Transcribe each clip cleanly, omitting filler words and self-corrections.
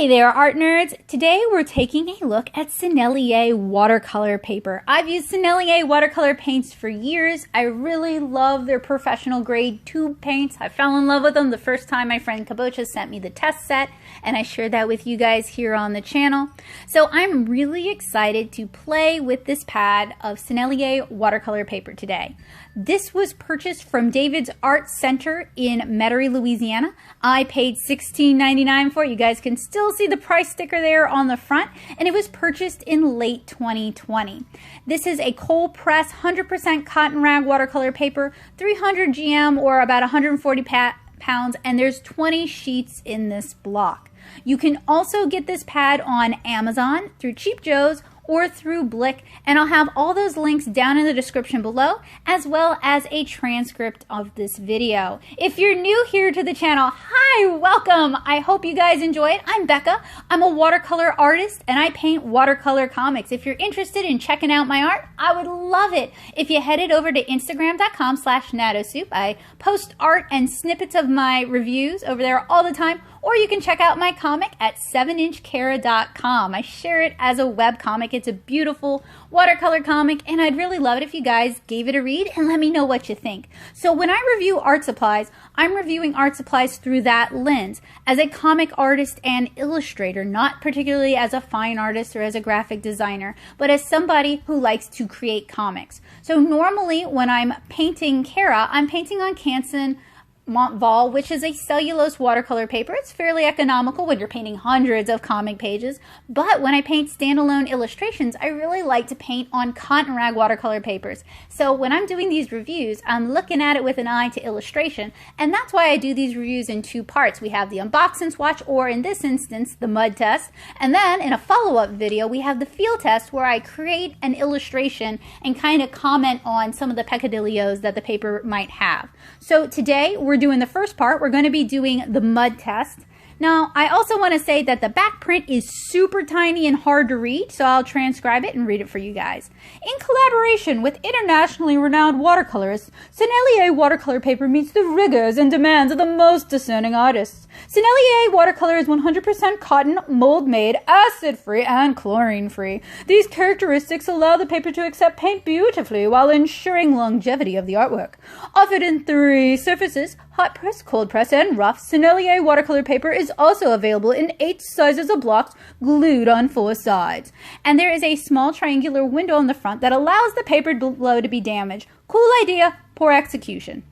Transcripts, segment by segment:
Hey there, art nerds! Today we're taking a look at Sennelier watercolor paper. I've used Sennelier watercolor paints for years. I really love their professional grade tube paints. I fell in love with them the first time my friend Kabocha sent me the test set, and I shared that with you guys here on the channel. So I'm really excited to play with this pad of Sennelier watercolor paper today. This was purchased from David's Art Center in Metairie, Louisiana. I paid $16.99 for it. You guys can still see the price sticker there on the front, and it was purchased in late 2020. This is a cold press 100% cotton rag watercolor paper, 300 GM or about 140 pounds, and there's 20 sheets in this block. You can also get this pad on Amazon through Cheap Joe's or through Blick, and I'll have all those links down in the description below, as well as a transcript of this video. If you're new here to the channel, hi, welcome! I hope you guys enjoy it. I'm Becca. I'm a watercolor artist, and I paint watercolor comics. If you're interested in checking out my art, I would love it if you headed over to Instagram.com/natosoup. I post art and snippets of my reviews over there all the time, or you can check out my comic at 7inchcara.com. I share it as a web comic. It's a beautiful watercolor comic, and I'd really love it if you guys gave it a read and let me know what you think. So when I review art supplies, I'm reviewing art supplies through that lens as a comic artist and illustrator, not particularly as a fine artist or as a graphic designer, but as somebody who likes to create comics. So normally when I'm painting Cara, I'm painting on Canson Montval, which is a cellulose watercolor paper. It's fairly economical when you're painting hundreds of comic pages, but when I paint standalone illustrations, I really like to paint on cotton rag watercolor papers. So when I'm doing these reviews, I'm looking at it with an eye to illustration, and that's why I do these reviews in two parts. We have the unbox and swatch, or in this instance, the mud test, and then in a follow-up video, we have the field test where I create an illustration and kind of comment on some of the peccadillos that the paper might have. So today, we're doing the first part. We're going to be doing the mud test. Now, I also want to say that the back print is super tiny and hard to read, so I'll transcribe it and read it for you guys. In collaboration with internationally renowned watercolorists, Sennelier watercolor paper meets the rigors and demands of the most discerning artists. Sennelier watercolor is 100% cotton, mould-made, acid-free, and chlorine-free. These characteristics allow the paper to accept paint beautifully while ensuring longevity of the artwork. Offered in 3 surfaces, hot press, cold press, and rough, Sennelier watercolor paper is also available in 8 sizes of blocks glued on 4 sides. And there is a small triangular window on the front that allows the paper below to be damaged. Cool idea, poor execution.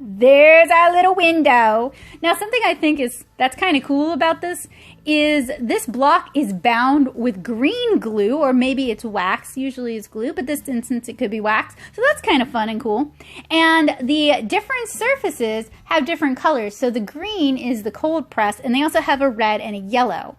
There's our little window. Now, something I think that's kind of cool about this is this block is bound with green glue, or maybe it's wax. Usually it's glue, but this instance it could be wax. So that's kind of fun and cool. And the different surfaces have different colors. So the green is the cold press, and they also have a red and a yellow.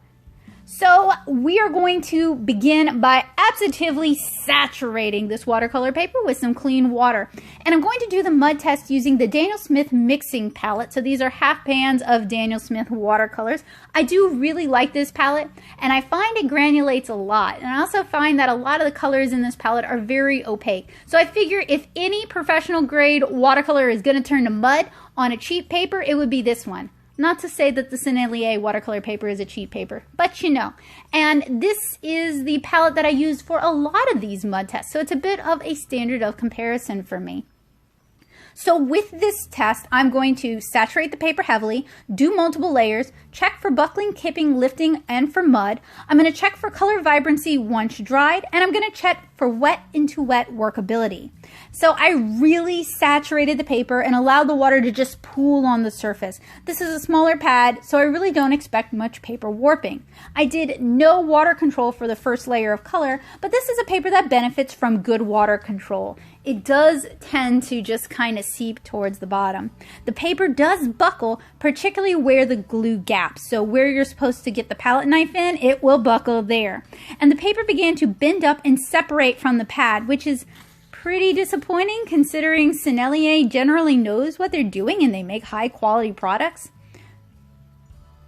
So we are going to begin by absolutely saturating this watercolor paper with some clean water. And I'm going to do the mud test using the Daniel Smith mixing palette. So these are half pans of Daniel Smith watercolors. I do really like this palette, and I find it granulates a lot. And I also find that a lot of the colors in this palette are very opaque. So I figure if any professional grade watercolor is going to turn to mud on a cheap paper, it would be this one. Not to say that the Sennelier watercolor paper is a cheap paper, but you know. And this is the palette that I use for a lot of these mud tests, so it's a bit of a standard of comparison for me. So with this test, I'm going to saturate the paper heavily, do multiple layers, check for buckling, kipping, lifting, and for mud. I'm going to check for color vibrancy once dried, and I'm going to check for wet into wet workability. So I really saturated the paper and allowed the water to just pool on the surface. This is a smaller pad, so I really don't expect much paper warping. I did no water control for the first layer of color, but this is a paper that benefits from good water control. It does tend to just kind of seep towards the bottom. The paper does buckle, particularly where the glue gaps. So where you're supposed to get the palette knife in, it will buckle there. And the paper began to bend up and separate from the pad, which is pretty disappointing considering Sennelier generally knows what they're doing and they make high quality products.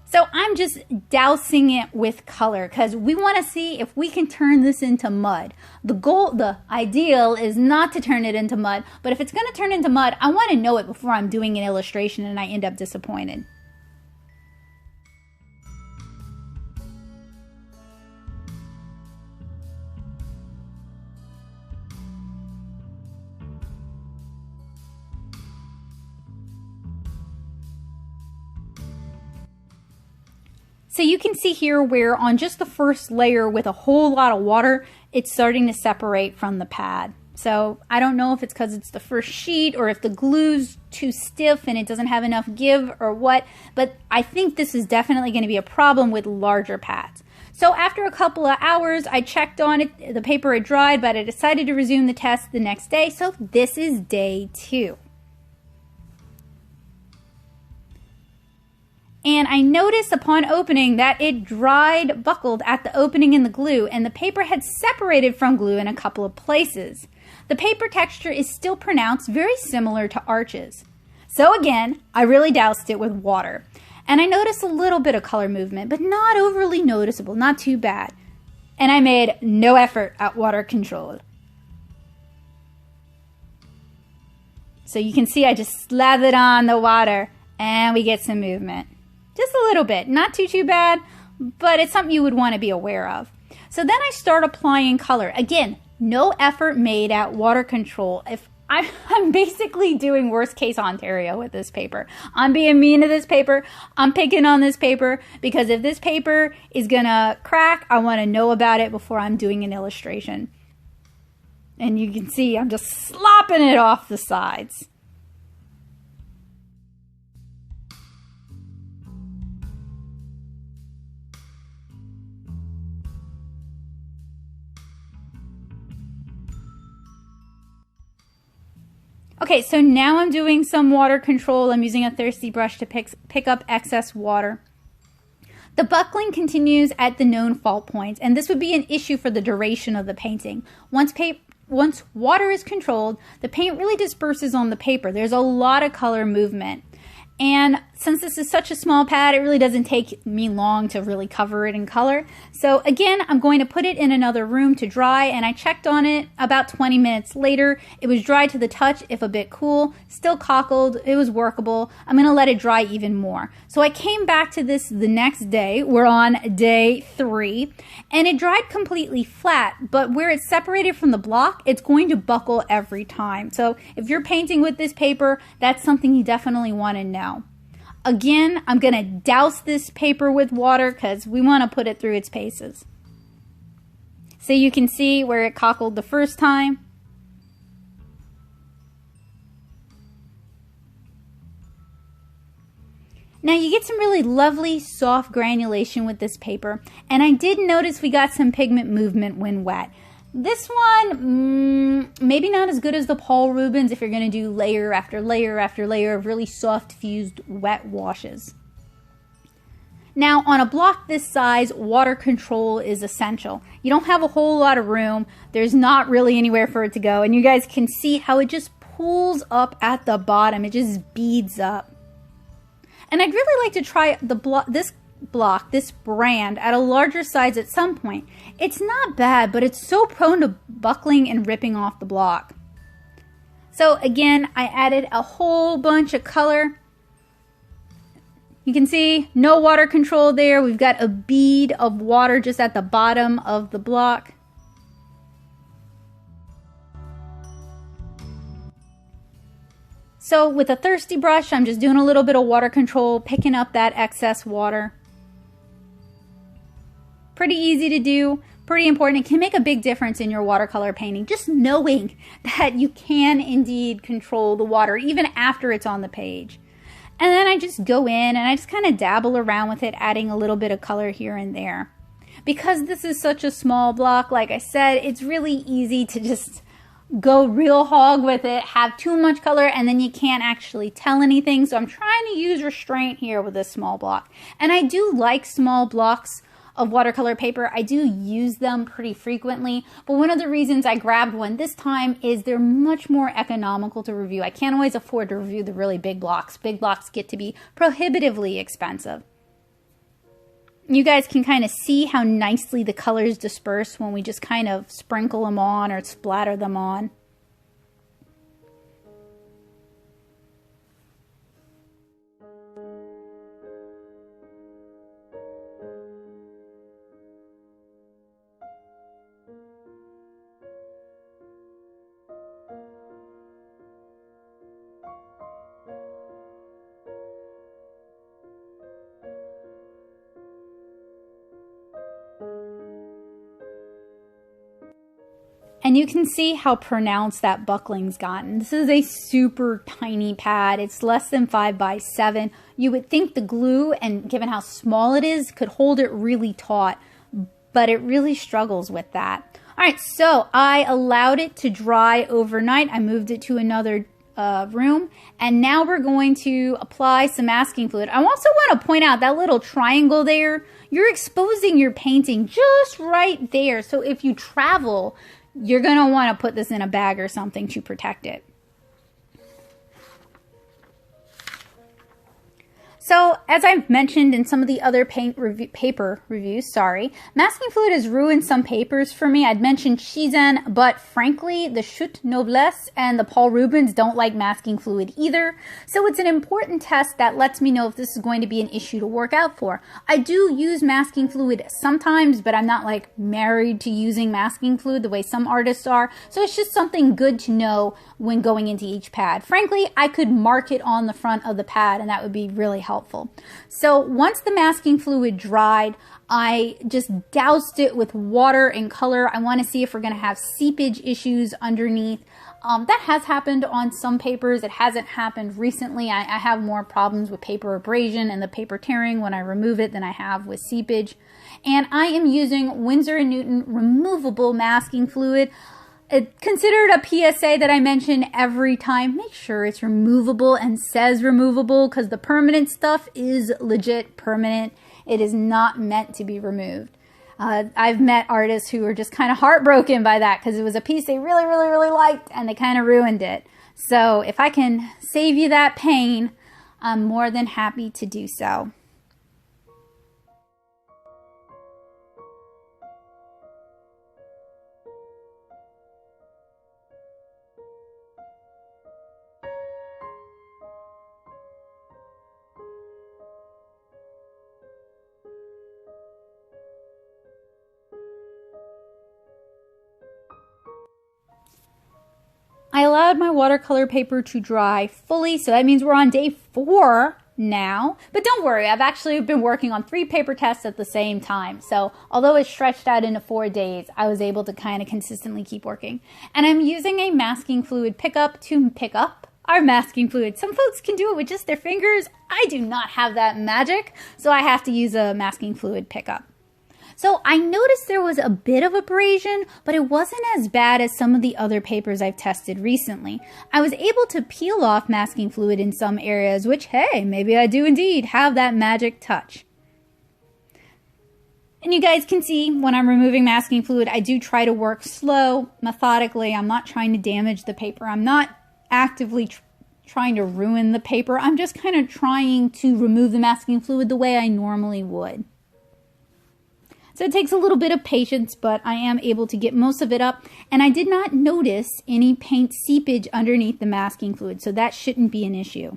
So I'm just dousing it with color because we want to see if we can turn this into mud. The ideal is not to turn it into mud, but if it's going to turn into mud, I want to know it before I'm doing an illustration and I end up disappointed. So you can see here where on just the first layer with a whole lot of water, it's starting to separate from the pad. So I don't know if it's because it's the first sheet or if the glue's too stiff and it doesn't have enough give or what, but I think this is definitely going to be a problem with larger pads. So after a couple of hours, I checked on it, the paper had dried, but I decided to resume the test the next day. So this is day 2. And I noticed upon opening that it dried, buckled at the opening in the glue, and the paper had separated from glue in a couple of places. The paper texture is still pronounced very similar to arches. So again, I really doused it with water. And I noticed a little bit of color movement, but not overly noticeable, not too bad. And I made no effort at water control. So you can see I just slathered on the water and we get some movement. Just a little bit, not too bad, but it's something you would want to be aware of. So then I start applying color. Again, no effort made at water control. If I'm basically doing worst case Ontario with this paper. I'm being mean to this paper. I'm picking on this paper because if this paper is gonna crack, I want to know about it before I'm doing an illustration. And you can see I'm just slopping it off the sides. Okay, so now I'm doing some water control. I'm using a thirsty brush to pick up excess water. The buckling continues at the known fault points, and this would be an issue for the duration of the painting. Once water is controlled, the paint really disperses on the paper. There's a lot of color movement. And since this is such a small pad, it really doesn't take me long to really cover it in color. So again, I'm going to put it in another room to dry, and I checked on it about 20 minutes later. It was dry to the touch, if a bit cool, still cockled, it was workable. I'm gonna let it dry even more. So I came back to this the next day. We're on day 3, and it dried completely flat, but where it's separated from the block, it's going to buckle every time. So if you're painting with this paper, that's something you definitely wanna know. Again, I'm going to douse this paper with water because we want to put it through its paces. So you can see where it cockled the first time. Now you get some really lovely soft granulation with this paper, and I did notice we got some pigment movement when wet. This one, maybe not as good as the Paul Rubens if you're going to do layer after layer after layer of really soft fused wet washes. Now on a block this size, water control is essential. You don't have a whole lot of room. There's not really anywhere for it to go, and you guys can see how it just pulls up at the bottom. It just beads up. And I'd really like to try this brand at a larger size at some point. It's not bad, but it's so prone to buckling and ripping off the block. So again, I added a whole bunch of color. You can see no water control there. We've got a bead of water just at the bottom of the block. So with a thirsty brush, I'm just doing a little bit of water control, picking up that excess water. Pretty easy to do, pretty important. It can make a big difference in your watercolor painting, just knowing that you can indeed control the water even after it's on the page. And then I just go in and I just kind of dabble around with it, adding a little bit of color here and there. Because this is such a small block, like I said, it's really easy to just go real hog with it, have too much color, and then you can't actually tell anything. So I'm trying to use restraint here with this small block. And I do like small blocks of watercolor paper. I do use them pretty frequently, but one of the reasons I grabbed one this time is they're much more economical to review. I can't always afford to review the really big blocks. Big blocks get to be prohibitively expensive. You guys can kind of see how nicely the colors disperse when we just kind of sprinkle them on or splatter them on. And you can see how pronounced that buckling's gotten. This is a super tiny pad. It's less than 5 by 7. You would think the glue, and given how small it is, could hold it really taut, but it really struggles with that. All right, so I allowed it to dry overnight. I moved it to another room, and now we're going to apply some masking fluid. I also want to point out that little triangle there. You're exposing your painting just right there. So if you travel, you're going to want to put this in a bag or something to protect it. So, as I've mentioned in some of the other paper reviews, masking fluid has ruined some papers for me. I'd mentioned Chizen, but frankly, the Chute Noblesse and the Paul Rubens don't like masking fluid either. So it's an important test that lets me know if this is going to be an issue to work out for. I do use masking fluid sometimes, but I'm not like married to using masking fluid the way some artists are. So it's just something good to know when going into each pad. Frankly, I could mark it on the front of the pad and that would be really helpful. So once the masking fluid dried, I just doused it with water and color. I want to see if we're going to have seepage issues underneath. That has happened on some papers. It hasn't happened recently. I have more problems with paper abrasion and the paper tearing when I remove it than I have with seepage. And I am using Winsor & Newton removable masking fluid. Consider it a PSA that I mention every time. Make sure it's removable and says removable, because the permanent stuff is legit permanent. It is not meant to be removed. I've met artists who are just kind of heartbroken by that because it was a piece they really, really, really liked and they kind of ruined it. So if I can save you that pain, I'm more than happy to do so. I allowed my watercolor paper to dry fully, so that means we're on day 4 now. But don't worry, I've actually been working on 3 paper tests at the same time. So although it stretched out into 4 days, I was able to kind of consistently keep working. And I'm using a masking fluid pickup to pick up our masking fluid. Some folks can do it with just their fingers. I do not have that magic, so I have to use a masking fluid pickup. So I noticed there was a bit of abrasion, but it wasn't as bad as some of the other papers I've tested recently. I was able to peel off masking fluid in some areas, which, hey, maybe I do indeed have that magic touch. And you guys can see when I'm removing masking fluid, I do try to work slow, methodically. I'm not trying to damage the paper. I'm not actively trying to ruin the paper. I'm just kind of trying to remove the masking fluid the way I normally would. So it takes a little bit of patience, but I am able to get most of it up. And I did not notice any paint seepage underneath the masking fluid, so that shouldn't be an issue.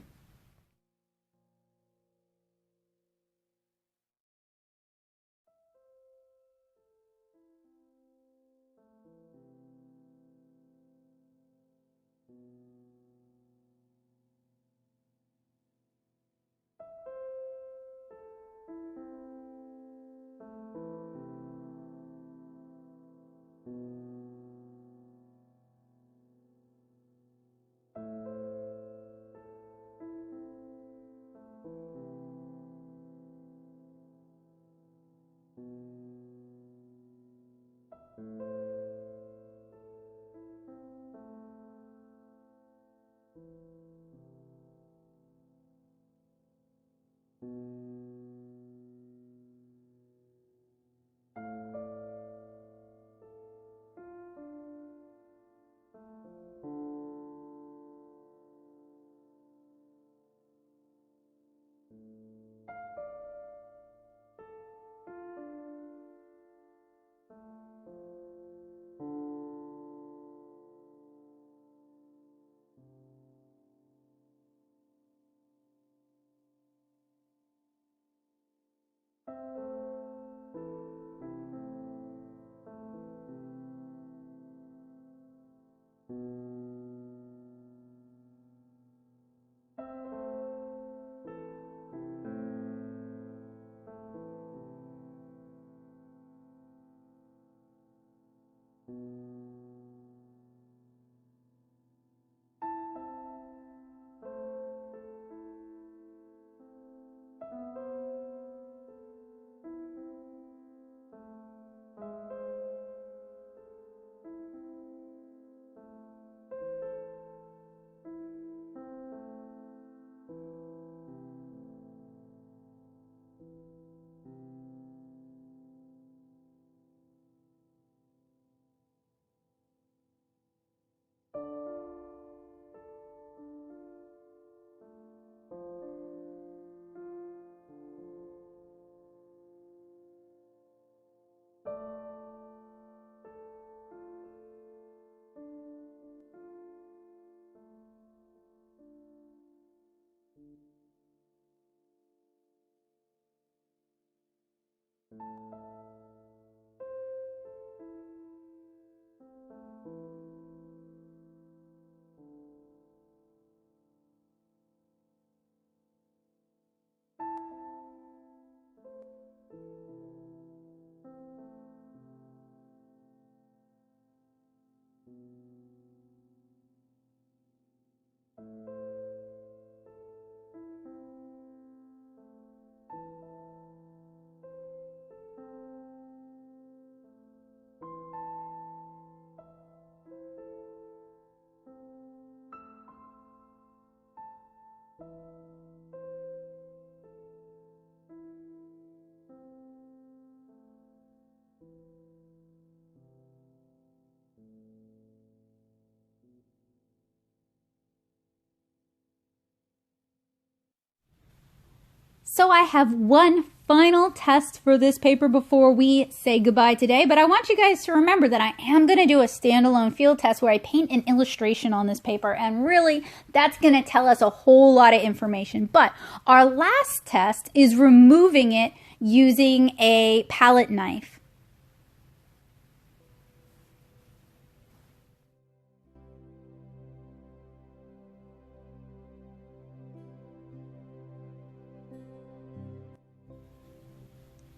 So I have one final test for this paper before we say goodbye today, but I want you guys to remember that I am going to do a standalone field test where I paint an illustration on this paper, and really that's going to tell us a whole lot of information. But our last test is removing it using a palette knife.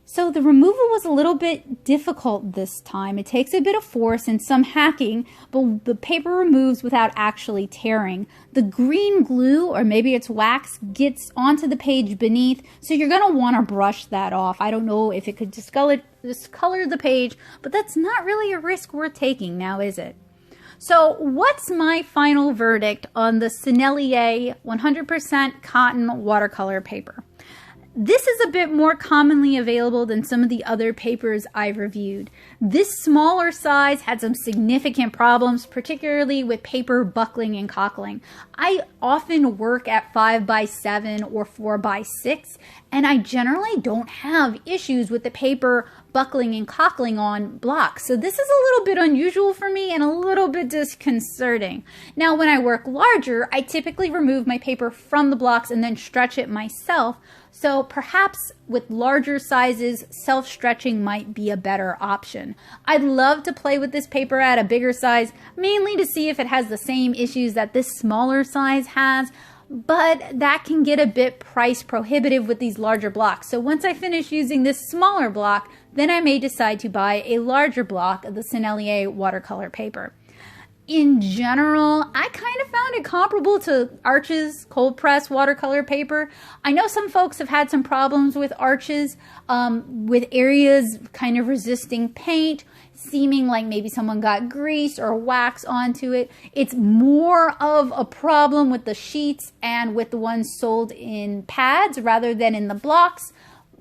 So the removal was a little bit difficult this time. It takes a bit of force and some hacking, but the paper removes without actually tearing. The green glue, or maybe it's wax, gets onto the page beneath, so you're going to want to brush that off. I don't know if it could discolor the page, but that's not really a risk we're taking now, is it? So what's my final verdict on the Sennelier 100% cotton watercolor paper? This is a bit more commonly available than some of the other papers I've reviewed. This smaller size had some significant problems, particularly with paper buckling and cockling. I often work at 5x7 or 4x6, and I generally don't have issues with the paper buckling and cockling on blocks. So this is a little bit unusual for me and a little bit disconcerting. Now, when I work larger, I typically remove my paper from the blocks and then stretch it myself. So perhaps with larger sizes, self-stretching might be a better option. I'd love to play with this paper at a bigger size, mainly to see if it has the same issues that this smaller size has, but that can get a bit price prohibitive with these larger blocks. So once I finish using this smaller block, then I may decide to buy a larger block of the Sennelier watercolor paper. In general, I kind of found it comparable to Arches cold press watercolor paper. I know some folks have had some problems with Arches, with areas kind of resisting paint, seeming like maybe someone got grease or wax onto it. It's more of a problem with the sheets and with the ones sold in pads rather than in the blocks.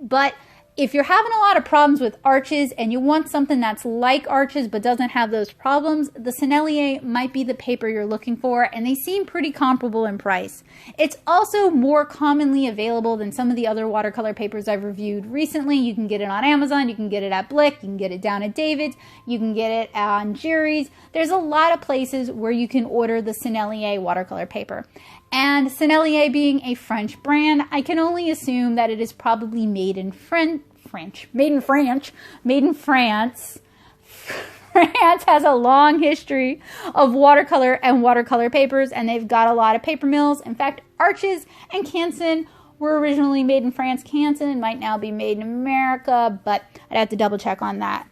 But if you're having a lot of problems with Arches and you want something that's like Arches but doesn't have those problems, the Sennelier might be the paper you're looking for, and they seem pretty comparable in price. It's also more commonly available than some of the other watercolor papers I've reviewed recently. You can get it on Amazon, you can get it at Blick, you can get it down at David's, you can get it on Jerry's. There's a lot of places where you can order the Sennelier watercolor paper. And Sennelier being a French brand, I can only assume that it is probably made in France. France has a long history of watercolor and watercolor papers, and they've got a lot of paper mills. In fact, Arches and Canson were originally made in France. Canson might now be made in America, but I'd have to double check on that.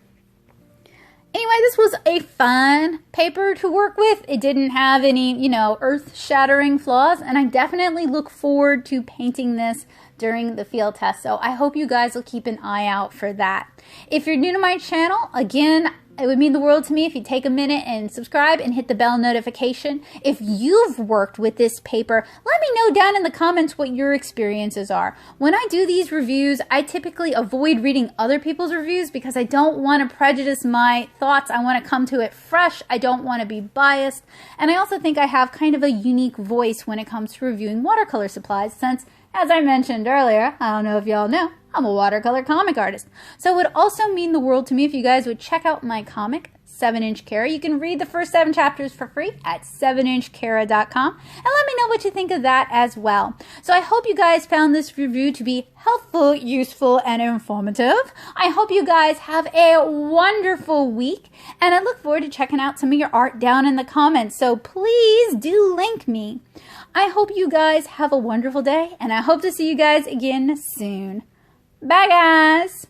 Anyway, this was a fun paper to work with. It didn't have any, earth-shattering flaws, and I definitely look forward to painting this during the field test. So I hope you guys will keep an eye out for that. If you're new to my channel, again, it would mean the world to me if you take a minute and subscribe and hit the bell notification. If you've worked with this paper, let me know down in the comments what your experiences are. When I do these reviews, I typically avoid reading other people's reviews because I don't want to prejudice my thoughts. I want to come to it fresh. I don't want to be biased. And I also think I have kind of a unique voice when it comes to reviewing watercolor supplies, since, as I mentioned earlier, I don't know if y'all know, I'm a watercolor comic artist. So it would also mean the world to me if you guys would check out my comic, 7-Inch Cara. You can read the first 7 chapters for free at 7inchcara.com, and let me know what you think of that as well. So I hope you guys found this review to be helpful, useful, and informative. I hope you guys have a wonderful week, and I look forward to checking out some of your art down in the comments. So please do link me. I hope you guys have a wonderful day, and I hope to see you guys again soon. Bye, guys.